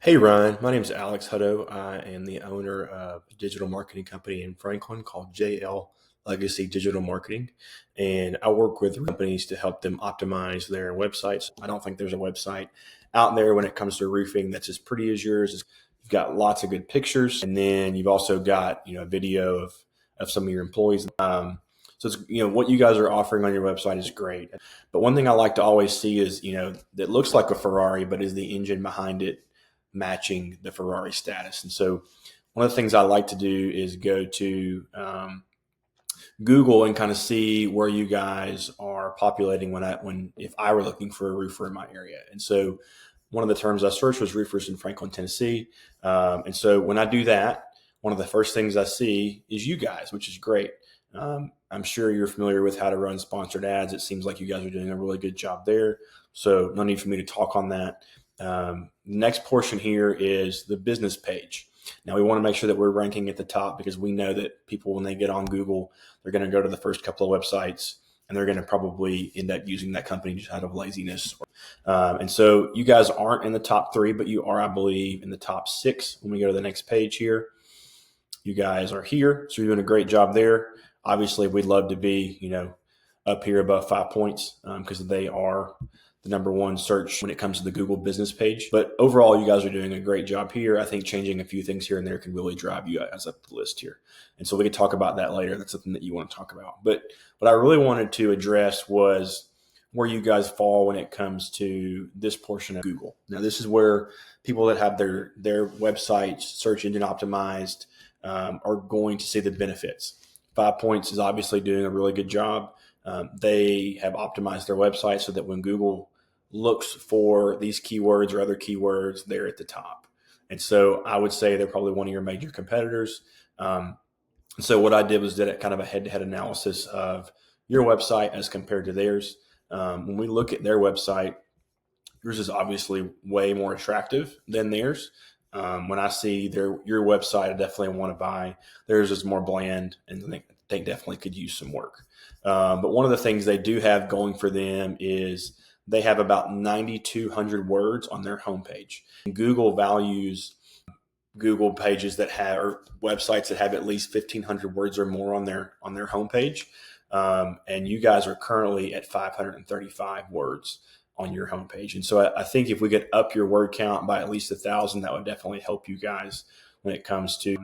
Hey Ryan, my name is Alex Hutto. I am the owner of a digital marketing company in Franklin called JL Legacy Digital Marketing. And I work with companies to help them optimize their websites. I don't think there's a website out there when it comes to roofing that's as pretty as yours. You've got lots of good pictures, and then you've also got a video of some of your employees. So it's, what you guys are offering on your website is great. But one thing I like to always see is that looks like a Ferrari, but is the engine behind it matching the Ferrari status. And so one of the things I like to do is go to Google and kind of see where you guys are populating if I were looking for a roofer in my area. And so one of the terms I searched was roofers in Franklin, Tennessee. And so when I do that, one of the first things I see is you guys, which is great. I'm sure you're familiar with how to run sponsored ads. It seems like you guys are doing a really good job there. So no need for me to talk on that. Next portion here is the business page. Now we want to make sure that we're ranking at the top because we know that people, when they get on Google, they're going to go to the first couple of websites and they're going to probably end up using that company just out of laziness. And so you guys aren't in the top three, but you are, I believe, in the top six. When we go to the next page here, you guys are here. So you're doing a great job there. Obviously, we'd love to be, up here above 5 points because they are the number one search when it comes to the Google business page. But overall, you guys are doing a great job here. I think changing a few things here and there can really drive you guys up the list here. And so we can talk about that later. That's something that you want to talk about. But what I really wanted to address was where you guys fall when it comes to this portion of Google. Now, this is where people that have their websites search engine optimized are going to see the benefits. 5 points is obviously doing a really good job. They have optimized their website so that when Google looks for these keywords or other keywords, they're at the top. And so I would say they're probably one of your major competitors. So what I did was did kind of a head-to-head analysis of your website as compared to theirs. When we look at their website, yours is obviously way more attractive than theirs. When I see your website, I definitely want to buy. Theirs is more bland, and they definitely could use some work. But one of the things they do have going for them is they have about 9,200 words on their homepage. Google values Google pages that have or websites that have at least 1,500 words or more on their homepage. And you guys are currently at 535 words on your homepage. And so I think if we could up your word count by at least 1,000, that would definitely help you guys when it comes to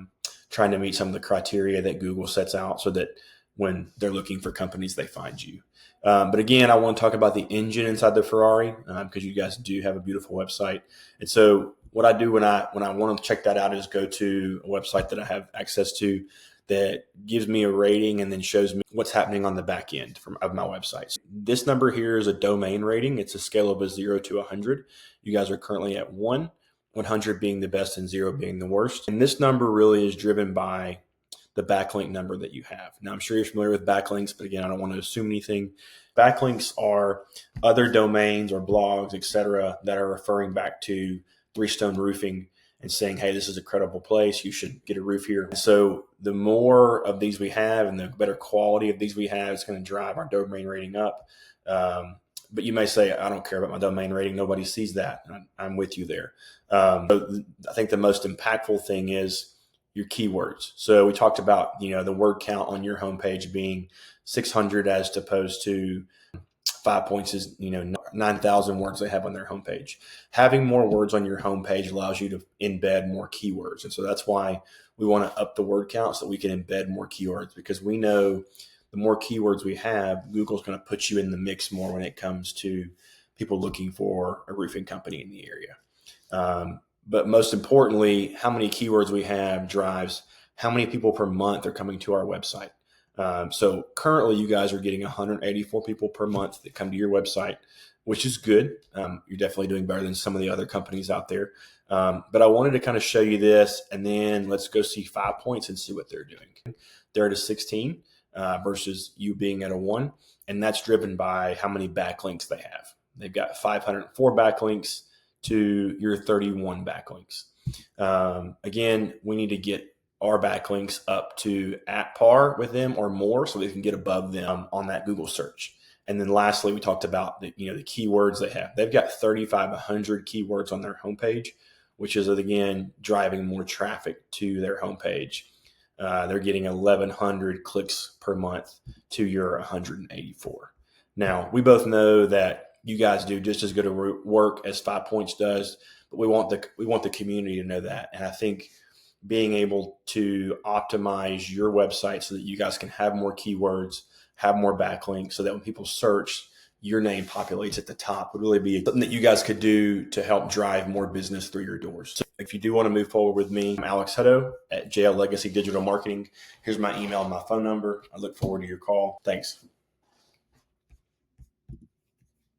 trying to meet some of the criteria that Google sets out so that when they're looking for companies, they find you. But again, I want to talk about the engine inside the Ferrari because you guys do have a beautiful website. And so what I do when I want to check that out is go to a website that I have access to that gives me a rating and then shows me what's happening on the back end of my website. So this number here is a domain rating. It's a scale of a 0 to 100. You guys are currently at 1, 100 being the best and 0 being the worst. And this number really is driven by the backlink number that you have. Now, I'm sure you're familiar with backlinks, but again, I don't want to assume anything. Backlinks are other domains or blogs, etc., that are referring back to Three Stone Roofing and saying, hey, this is a credible place. You should get a roof here. And so the more of these we have and the better quality of these we have, it's going to drive our domain rating up. But you may say, I don't care about my domain rating. Nobody sees that. I'm with you there. So I think the most impactful thing is your keywords. So we talked about, the word count on your homepage being 600 as opposed to 5 points is, 9,000 words they have on their homepage. Having more words on your homepage allows you to embed more keywords. And so that's why we want to up the word count so that we can embed more keywords, because we know the more keywords we have, Google's going to put you in the mix more when it comes to people looking for a roofing company in the area. But most importantly, how many keywords we have drives how many people per month are coming to our website. So currently you guys are getting 184 people per month that come to your website, which is good. You're definitely doing better than some of the other companies out there. But I wanted to kind of show you this, and then let's go see 5 points and see what they're doing. They're at a 16 versus you being at a 1, and that's driven by how many backlinks they have. They've got 504 backlinks to your 31 backlinks. Again, we need to get our backlinks up to at par with them or more so we can get above them on that Google search. And then lastly, we talked about the keywords they have. They've got 3,500 keywords on their homepage, which is again driving more traffic to their homepage. They're getting 1,100 clicks per month to your 184. Now, we both know that you guys do just as good a work as 5 Points does, but we want the community to know that. And I think being able to optimize your website so that you guys can have more keywords, have more backlinks, so that when people search, your name populates at the top would really be something that you guys could do to help drive more business through your doors. So if you do want to move forward with me, I'm Alex Hutto at JL Legacy Digital Marketing. Here's my email and my phone number. I look forward to your call. Thanks.